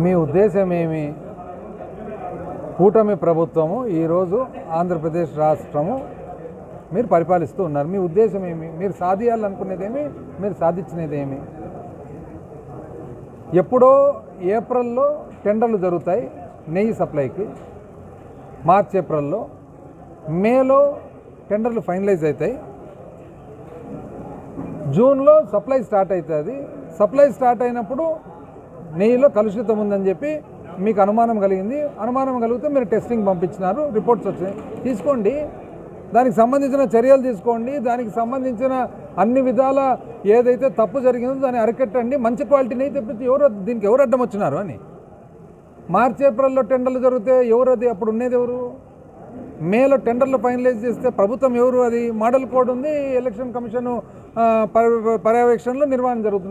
మీ ఉద్దేశం ఏమి? కూటమి ప్రభుత్వము ఈరోజు ఆంధ్రప్రదేశ్ రాష్ట్రము మీరు పరిపాలిస్తూ ఉన్నారు. మీ ఉద్దేశం ఏమి? మీరు సాధించాలనుకునేదేమి? మీరు సాధించినదేమి? ఎప్పుడో ఏప్రిల్లో టెండర్లు జరుగుతాయి నెయ్యి సప్లైకి, మార్చ్ ఏప్రిల్లో. మేలో టెండర్లు ఫైనలైజ్ అవుతాయి. జూన్లో సప్లై స్టార్ట్ అవుతుంది. సప్లై స్టార్ట్ అయినప్పుడు నెయ్యిలో కలుషితం ఉందని చెప్పి మీకు అనుమానం కలిగింది. అనుమానం కలిగితే మీరు టెస్టింగ్ పంపించినారు, రిపోర్ట్స్ వచ్చాయి. తీసుకోండి, దానికి సంబంధించిన చర్యలు తీసుకోండి. దానికి సంబంధించిన అన్ని విధాల ఏదైతే తప్పు జరిగిందో దాన్ని అరికట్టండి. మంచి క్వాలిటీ నెయ్యి తెప్పించి దీనికి ఎవరు అడ్డం వచ్చినారు అని. మార్చ్ ఏప్రిల్లో టెండర్లు జరిగితే ఎవరు అది? అప్పుడు ఉండేది ఎవరు? మేలో టెండర్లు ఫైనలైజ్ చేస్తే ప్రభుత్వం ఎవరు? అది మోడల్ కోడ్ ఉంది, ఎలక్షన్ కమిషన్ పర్యవేక్షణలో నిర్వహణ జరుగుతుంది.